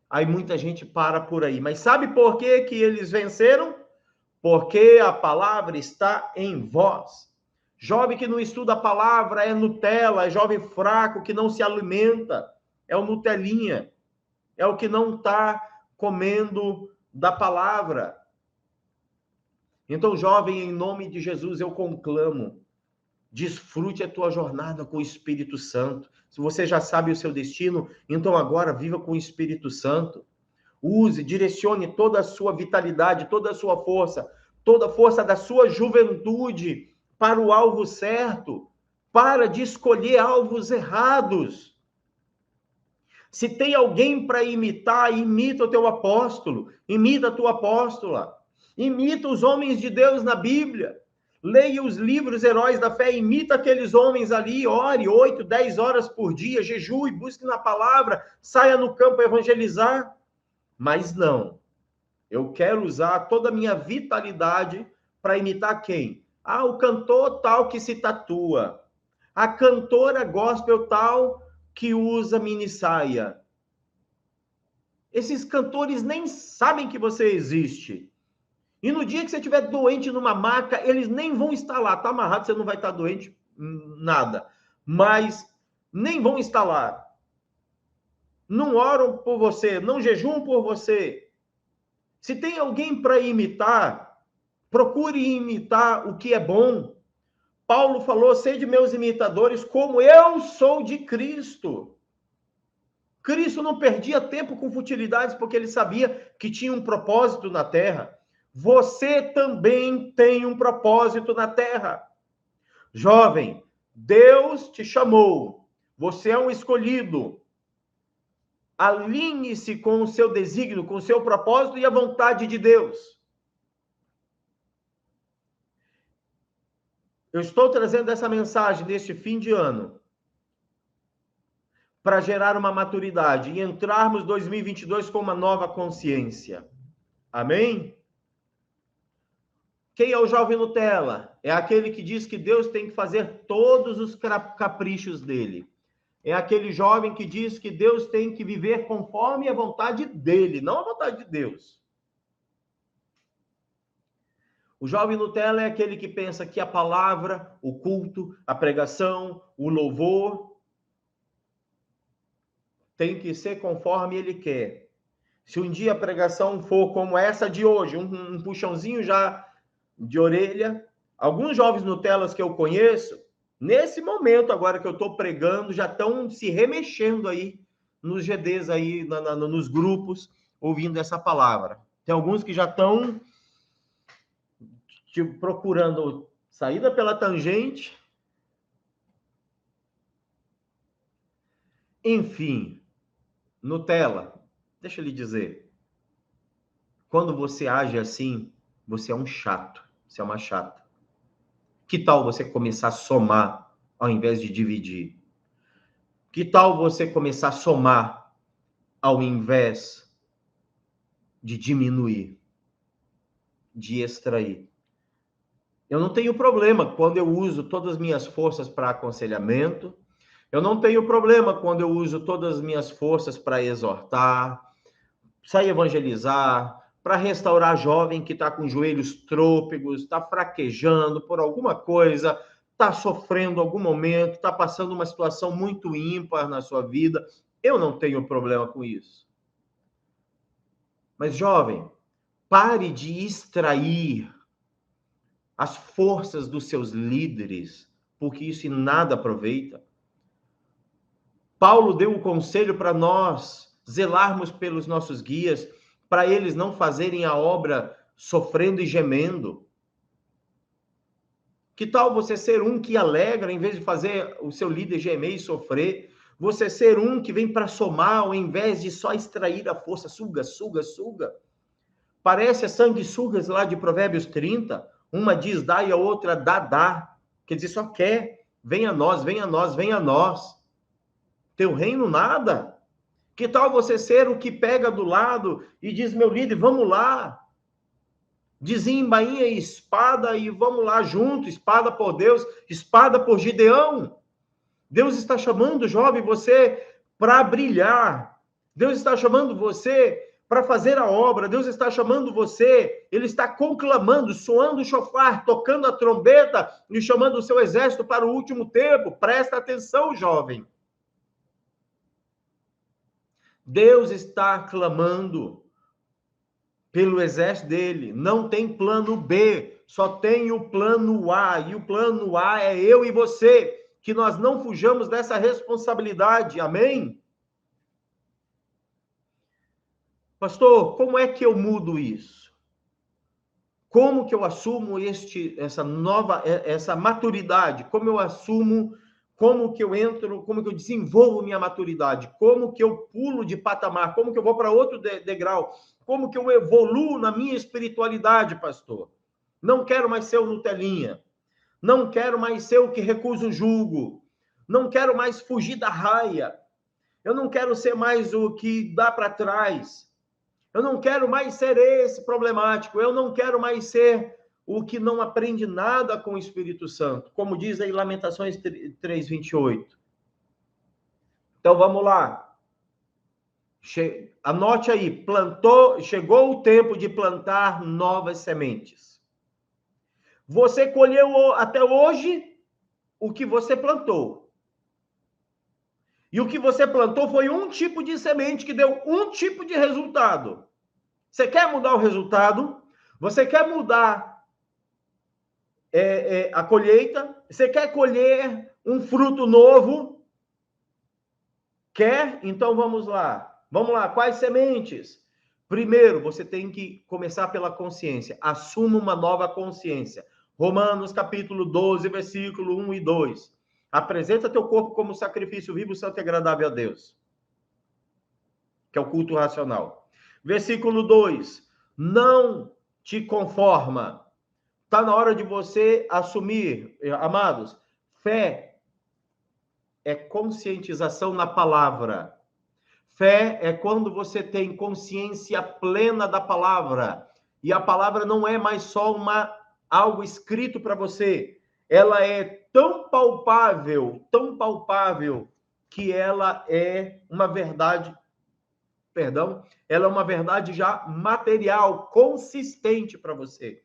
Aí muita gente para por aí. Mas sabe por que que eles venceram? Porque a palavra está em vós. Jovem que não estuda a palavra é Nutella, é jovem fraco que não se alimenta, é o Nutelinha, é o que não está comendo da palavra. Então, jovem, em nome de Jesus, eu conclamo, desfrute a tua jornada com o Espírito Santo. Se você já sabe o seu destino, então agora viva com o Espírito Santo. Use, direcione toda a sua vitalidade, toda a sua força, toda a força da sua juventude para o alvo certo. Para de escolher alvos errados. Se tem alguém para imitar, imita o teu apóstolo, imita a tua apóstola, imita os homens de Deus na Bíblia. Leia os livros Heróis da Fé, imita aqueles homens ali, ore 8, 10 horas por dia, jejue, busque na palavra, saia no campo evangelizar. Mas não, eu quero usar toda a minha vitalidade para imitar quem? Ah, o cantor tal que se tatua, a cantora gospel tal que usa mini saia. Esses cantores nem sabem que você existe. E no dia que você estiver doente numa maca, eles nem vão estar lá. Está amarrado, você não vai estar doente, nada. Mas nem vão estar lá. Não oram por você, não jejuam por você. Se tem alguém para imitar, procure imitar o que é bom. Paulo falou, sede meus imitadores, como eu sou de Cristo. Cristo não perdia tempo com futilidades, porque ele sabia que tinha um propósito na terra. Você também tem um propósito na terra. Jovem, Deus te chamou. Você é um escolhido. Alinhe-se com o seu desígnio, com o seu propósito e a vontade de Deus. Eu estou trazendo essa mensagem neste fim de ano para gerar uma maturidade e entrarmos 2022 com uma nova consciência. Amém? Quem é o jovem Nutella? É aquele que diz que Deus tem que fazer todos os caprichos dele. É aquele jovem que diz que Deus tem que viver conforme a vontade dele, não a vontade de Deus. O jovem Nutella é aquele que pensa que a palavra, o culto, a pregação, o louvor tem que ser conforme ele quer. Se um dia a pregação for como essa de hoje, um puxãozinho já de orelha, alguns jovens Nutellas que eu conheço, nesse momento agora que eu estou pregando, já estão se remexendo aí nos GDs aí, nos grupos, ouvindo essa palavra. Tem alguns que já estão procurando saída pela tangente. Enfim, Nutella, deixa eu lhe dizer, quando você age assim, você é um chato, você é uma chata. Que tal você começar a somar ao invés de dividir? Que tal você começar a somar ao invés de diminuir, de extrair? Eu não tenho problema quando eu uso todas as minhas forças para aconselhamento. Eu não tenho problema quando eu uso todas as minhas forças para exortar, sair evangelizar, para restaurar jovem que está com joelhos trôpegos, está fraquejando por alguma coisa, está sofrendo algum momento, está passando uma situação muito ímpar na sua vida. Eu não tenho problema com isso. Mas, jovem, pare de extrair as forças dos seus líderes, porque isso em nada aproveita. Paulo deu um conselho para nós zelarmos pelos nossos guias, para eles não fazerem a obra sofrendo e gemendo? Que tal você ser um que alegra, em vez de fazer o seu líder gemer e sofrer? Você ser um que vem para somar, ao invés de só extrair a força, suga, suga, suga. Parece as sanguessugas lá de Provérbios 30. Uma diz dá e a outra dá, dá. Quer dizer, só quer. Venha a nós, venha a nós, venha a nós. Teu reino nada. Que tal você ser o que pega do lado e diz, meu líder, vamos lá. Desembainha espada e vamos lá junto. Espada por Deus, espada por Gideão. Deus está chamando, jovem, você para brilhar. Deus está chamando você para fazer a obra. Deus está chamando você. Ele está conclamando, soando o chofar, tocando a trombeta e chamando o seu exército para o último tempo. Presta atenção, jovem. Deus está clamando pelo exército dele. Não tem plano B, só tem o plano A. E o plano A é eu e você. Que nós não fujamos dessa responsabilidade. Amém? Pastor, como é que eu mudo isso? Como que eu assumo essa maturidade? Como eu assumo, como que eu entro, como que eu desenvolvo minha maturidade? Como que eu pulo de patamar? Como que eu vou para outro degrau? Como que eu evoluo na minha espiritualidade, pastor? Não quero mais ser o Nutelinha. Não quero mais ser o que recusa o jugo. Não quero mais fugir da raia. Eu não quero ser mais o que dá para trás. Eu não quero mais ser esse problemático. Eu não quero mais ser o que não aprende nada com o Espírito Santo. Como diz aí Lamentações 3:28. Então, vamos lá. Anote aí. Chegou o tempo de plantar novas sementes. Você colheu até hoje o que você plantou. E o que você plantou foi um tipo de semente que deu um tipo de resultado. Você quer mudar o resultado? Você quer mudar a colheita? Você quer colher um fruto novo? Quer? Então vamos lá. Vamos lá. Quais sementes? Primeiro, você tem que começar pela consciência. Assuma uma nova consciência. Romanos capítulo 12, versículo 1 e 2. Apresenta teu corpo como sacrifício vivo, santo e agradável a Deus. Que é o culto racional. Versículo 2. Não te conforma. Está na hora de você assumir, amados, fé é conscientização na palavra. Fé é quando você tem consciência plena da palavra. E a palavra não é mais só algo escrito para você. Ela é tão palpável, que ela é uma verdade, ela é uma verdade já material, consistente para você.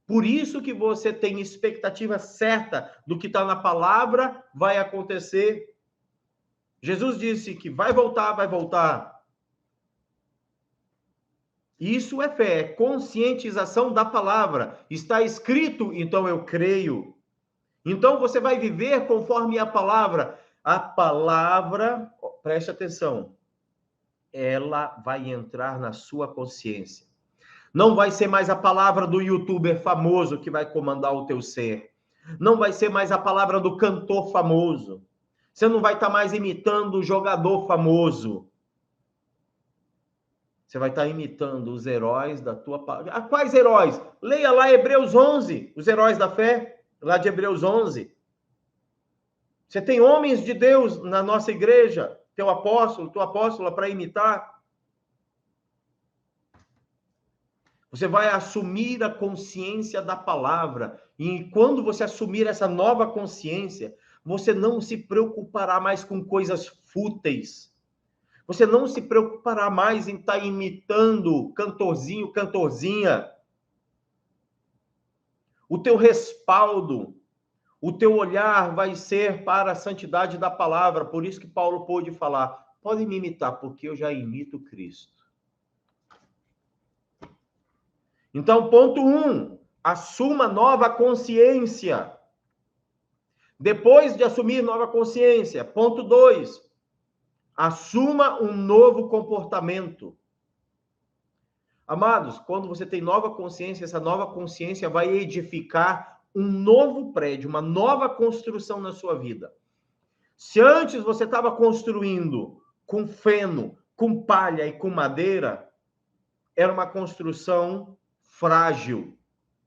Por isso que você tem expectativa certa do que está na palavra, vai acontecer. Jesus disse que vai voltar, vai voltar. Isso é fé, é conscientização da palavra. Está escrito, então eu creio. Então você vai viver conforme a palavra. A palavra, preste atenção, ela vai entrar na sua consciência. Não vai ser mais a palavra do youtuber famoso que vai comandar o teu ser. Não vai ser mais a palavra do cantor famoso. Você não vai estar mais imitando o jogador famoso. Você vai estar imitando os heróis da tua palavra. Quais heróis? Leia lá Hebreus 11, os heróis da fé, lá de Hebreus 11. Você tem homens de Deus na nossa igreja, teu apóstolo, tua apóstola, para imitar. Você vai assumir a consciência da palavra. E quando você assumir essa nova consciência, você não se preocupará mais com coisas fúteis. Você não se preocupará mais em estar imitando cantorzinho, cantorzinha. O teu respaldo, o teu olhar vai ser para a santidade da palavra. Por isso que Paulo pôde falar, podem me imitar, porque eu já imito Cristo. Então, ponto 1, assuma nova consciência. Depois de assumir nova consciência, ponto 2, Assuma um novo comportamento. Amados, quando você tem nova consciência, essa nova consciência vai edificar um novo prédio, uma nova construção na sua vida. Se antes você estava construindo com feno, com palha e com madeira, era uma construção frágil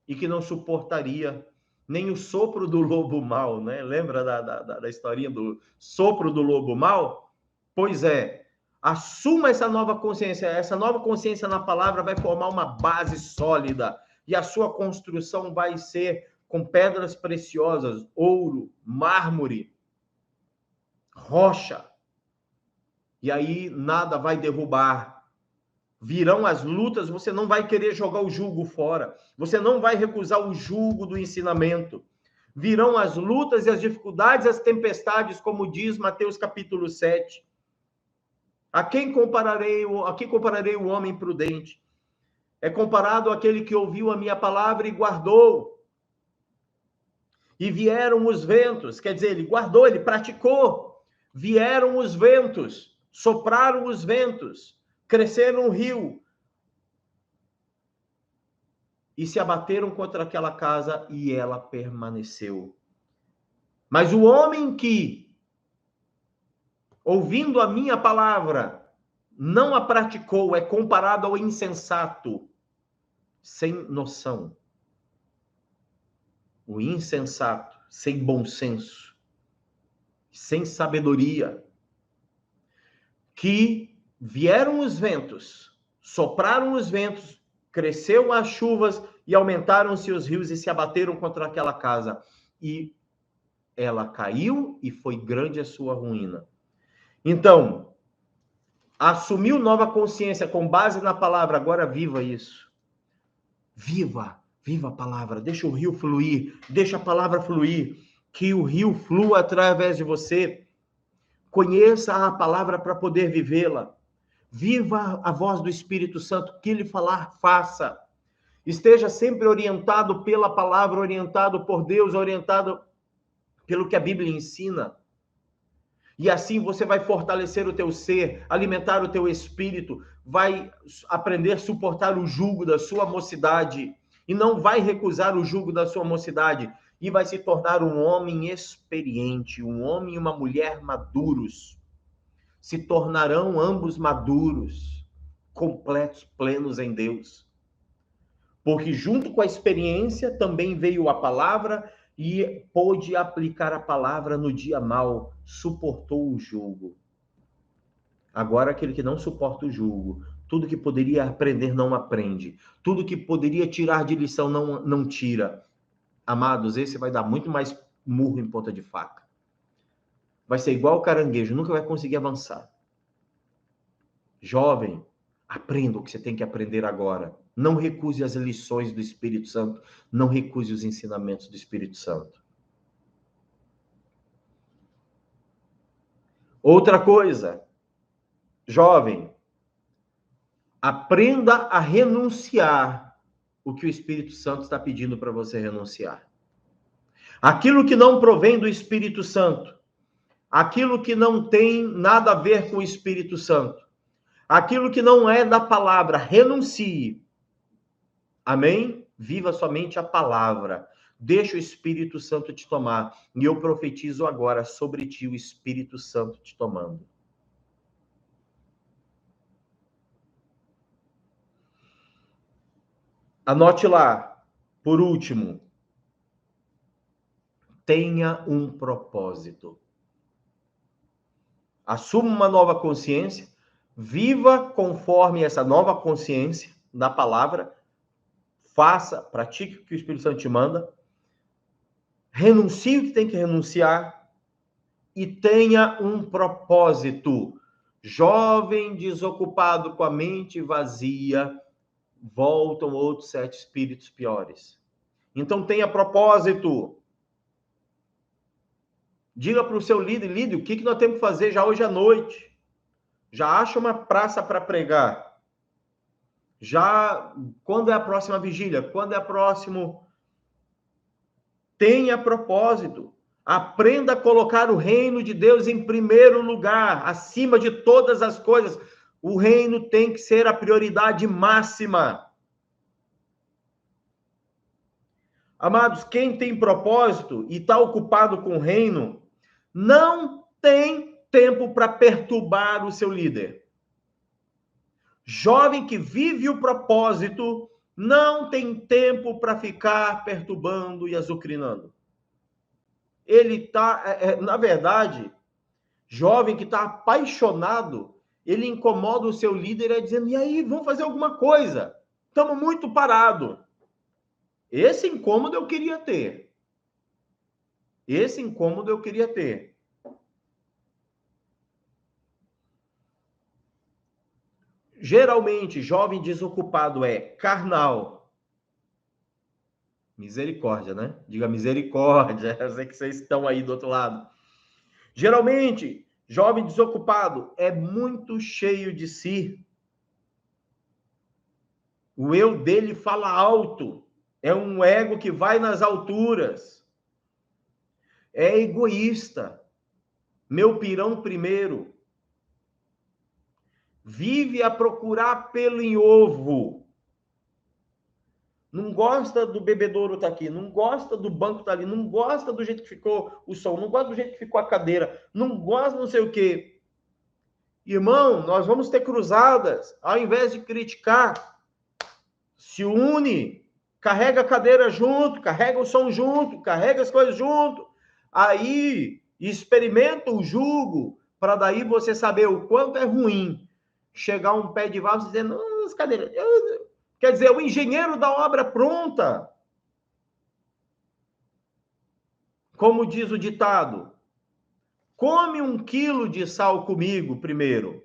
e que não suportaria nem o sopro do lobo mau, né? Lembra da historinha do sopro do lobo mau? Pois é, assuma essa nova consciência na palavra vai formar uma base sólida e a sua construção vai ser com pedras preciosas, ouro, mármore, rocha. E aí nada vai derrubar. Virão as lutas, você não vai querer jogar o jugo fora. Você não vai recusar o jugo do ensinamento. Virão as lutas e as dificuldades, as tempestades, como diz Mateus capítulo 7. A quem compararei o homem prudente? É comparado àquele que ouviu a minha palavra e guardou. E vieram os ventos, quer dizer, ele guardou, ele praticou. Vieram os ventos, sopraram os ventos, cresceram um rio e se abateram contra aquela casa e ela permaneceu. Mas o homem que, ouvindo a minha palavra, não a praticou, é comparado ao insensato, sem noção. O insensato, sem bom senso, sem sabedoria, que vieram os ventos, sopraram os ventos, cresceu as chuvas e aumentaram-se os rios e se abateram contra aquela casa. E ela caiu e foi grande a sua ruína. Então, assumiu nova consciência com base na palavra, agora viva isso. Viva a palavra, deixa o rio fluir, deixa a palavra fluir, que o rio flua através de você. Conheça a palavra para poder vivê-la. Viva a voz do Espírito Santo, que lhe falar, faça. Esteja sempre orientado pela palavra, orientado por Deus, orientado pelo que a Bíblia ensina. E assim você vai fortalecer o teu ser, alimentar o teu espírito, vai aprender a suportar o jugo da sua mocidade e não vai recusar o jugo da sua mocidade e vai se tornar um homem experiente, um homem e uma mulher maduros. Se tornarão ambos maduros, completos, plenos em Deus. Porque junto com a experiência também veio a palavra e pôde aplicar a palavra no dia mau, suportou o jugo. Agora aquele que não suporta o jugo, tudo que poderia aprender não aprende, tudo que poderia tirar de lição não tira. Amados, esse vai dar muito mais murro em ponta de faca. Vai ser igual o caranguejo, nunca vai conseguir avançar. Jovem, aprenda o que você tem que aprender agora. Não recuse as lições do Espírito Santo. Não recuse os ensinamentos do Espírito Santo. Outra coisa, jovem, aprenda a renunciar o que o Espírito Santo está pedindo para você renunciar. Aquilo que não provém do Espírito Santo, aquilo que não tem nada a ver com o Espírito Santo, aquilo que não é da palavra, renuncie. Amém? Viva somente a palavra. Deixa o Espírito Santo te tomar. E eu profetizo agora sobre ti o Espírito Santo te tomando. Anote lá, por último, tenha um propósito. Assuma uma nova consciência, viva conforme essa nova consciência da palavra, faça, pratique o que o Espírito Santo te manda, renuncie o que tem que renunciar e tenha um propósito. Jovem desocupado com a mente vazia, voltam outros 7 espíritos piores. Então tenha propósito. Diga para o seu líder, o que nós temos que fazer já hoje à noite? Já acha uma praça para pregar? Já, quando é a próxima vigília? Quando é a próximo? Tenha propósito. Aprenda a colocar o reino de Deus em primeiro lugar, acima de todas as coisas. O reino tem que ser a prioridade máxima. Amados, quem tem propósito e está ocupado com o reino, não tem tempo para perturbar o seu líder. Jovem que vive o propósito não tem tempo para ficar perturbando e azucrinando. Ele está, na verdade, jovem que está apaixonado, ele incomoda o seu líder dizendo, e aí, vamos fazer alguma coisa? Estamos muito parados. Esse incômodo eu queria ter. Esse incômodo eu queria ter. Geralmente, jovem desocupado é carnal. Misericórdia, né? Diga misericórdia. Eu sei que vocês estão aí do outro lado. Geralmente, jovem desocupado é muito cheio de si. O eu dele fala alto. É um ego que vai nas alturas. É egoísta. Meu pirão primeiro. Vive a procurar pelo em ovo. Não gosta do bebedouro tá aqui, não gosta do banco tá ali, não gosta do jeito que ficou o som, não gosta do jeito que ficou a cadeira, não gosta não sei o quê. Irmão, nós vamos ter cruzadas. Ao invés de criticar, se une, carrega a cadeira junto, carrega o som junto, carrega as coisas junto. Aí, experimenta o jugo, para daí você saber o quanto é ruim chegar um pé de valsa dizendo, as cadeiras... Quer dizer, o engenheiro da obra pronta. Como diz o ditado, come 1 quilo de sal comigo primeiro.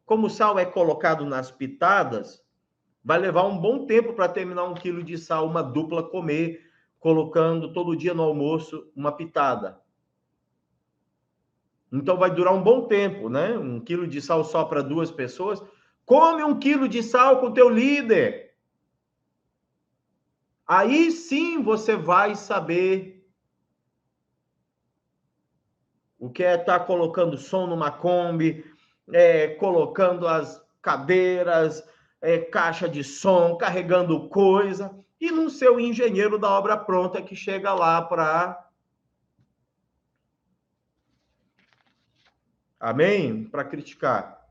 Como o sal é colocado nas pitadas, vai levar um bom tempo para terminar 1 quilo de sal, uma dupla comer, colocando todo dia no almoço uma pitada. Então vai durar um bom tempo, né? 1 quilo de sal só para 2 pessoas. Come 1 quilo de sal com o teu líder. Aí sim você vai saber o que é estar colocando som numa Kombi, colocando as cadeiras, caixa de som, carregando coisa, e não ser o engenheiro da obra pronta que chega lá para... Amém? Para criticar.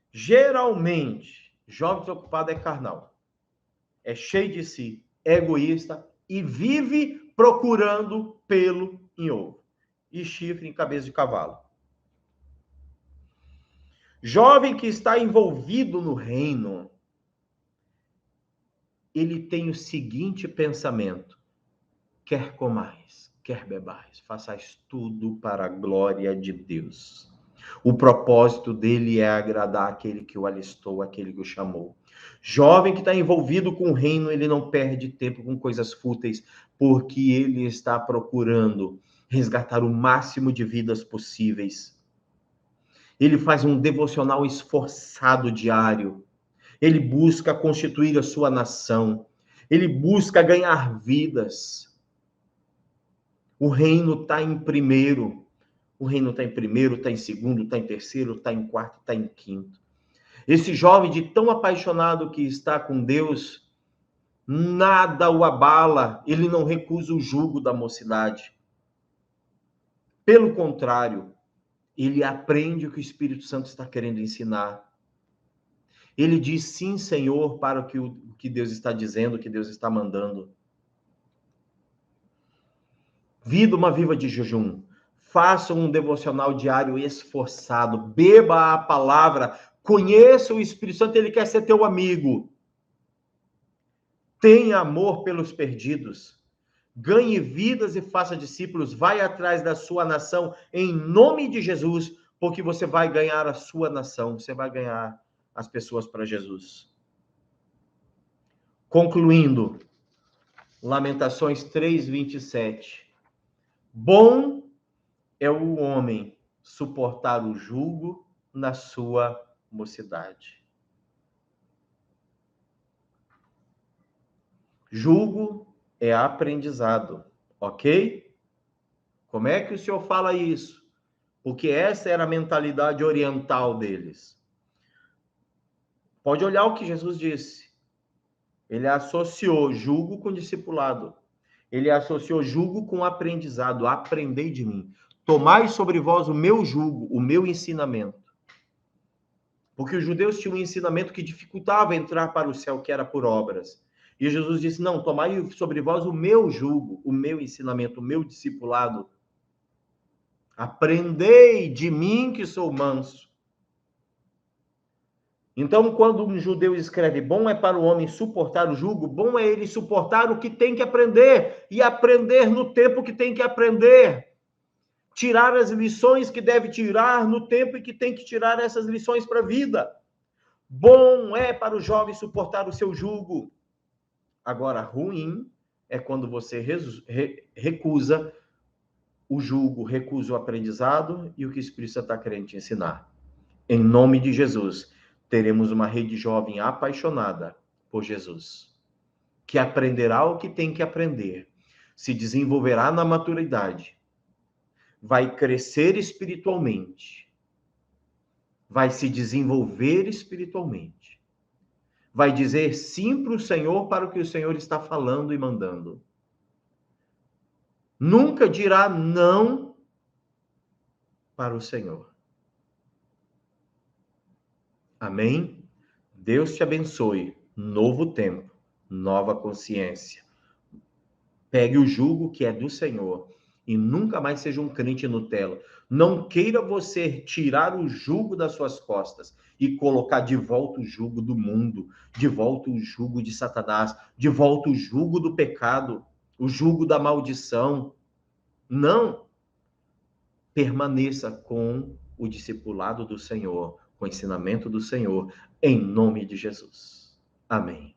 Geralmente, jovem desocupado é carnal. É cheio de si, é egoísta e vive procurando pelo em ovo e chifre em cabeça de cavalo. Jovem que está envolvido no reino, ele tem o seguinte pensamento: quer comais, quer bebais, façais tudo para a glória de Deus. O propósito dele é agradar aquele que o alistou, aquele que o chamou. Jovem que está envolvido com o reino, ele não perde tempo com coisas fúteis, porque ele está procurando resgatar o máximo de vidas possíveis. Ele faz um devocional esforçado diário. Ele busca constituir a sua nação. Ele busca ganhar vidas. O reino está em primeiro. O reino está em primeiro, está em segundo, está em terceiro, está em quarto, está em quinto. Esse jovem de tão apaixonado que está com Deus, nada o abala. Ele não recusa o jugo da mocidade. Pelo contrário, ele aprende o que o Espírito Santo está querendo ensinar. Ele diz sim, Senhor, para o que Deus está dizendo, o que Deus está mandando. Vida uma viva de jejum. Faça um devocional diário esforçado. Beba a palavra. Conheça o Espírito Santo, ele quer ser teu amigo. Tenha amor pelos perdidos. Ganhe vidas e faça discípulos. Vai atrás da sua nação em nome de Jesus, porque você vai ganhar a sua nação. Você vai ganhar as pessoas para Jesus. Concluindo, Lamentações 3:27. Bom é o homem suportar o jugo na sua mocidade. Jugo é aprendizado, ok? Como é que o senhor fala isso? Porque essa era a mentalidade oriental deles. Pode olhar o que Jesus disse. Ele associou jugo com discipulado. Ele associou jugo com aprendizado. Aprendei de mim. Tomai sobre vós o meu jugo, o meu ensinamento. Porque os judeus tinham um ensinamento que dificultava entrar para o céu, que era por obras. E Jesus disse, não, tomai sobre vós o meu jugo, o meu ensinamento, o meu discipulado. Aprendei de mim que sou manso. Então, quando um judeu escreve, bom é para o homem suportar o jugo, bom é ele suportar o que tem que aprender, e aprender no tempo que tem que aprender. Tirar as lições que deve tirar no tempo e que tem que tirar essas lições para a vida. Bom é para o jovem suportar o seu jugo. Agora, ruim é quando você recusa o jugo, recusa o aprendizado e o que o Espírito Santo está querendo te ensinar. Em nome de Jesus, teremos uma rede jovem apaixonada por Jesus, que aprenderá o que tem que aprender, se desenvolverá na maturidade, vai crescer espiritualmente, vai se desenvolver espiritualmente, vai dizer sim para o Senhor, para o que o Senhor está falando e mandando. Nunca dirá não para o Senhor. Amém? Deus te abençoe. Novo tempo, nova consciência. Pegue o jugo que é do Senhor e nunca mais seja um crente Nutella. Não queira você tirar o jugo das suas costas e colocar de volta o jugo do mundo, de volta o jugo de Satanás, de volta o jugo do pecado, o jugo da maldição. Não. Permaneça com o discipulado do Senhor, com o ensinamento do Senhor, em nome de Jesus. Amém.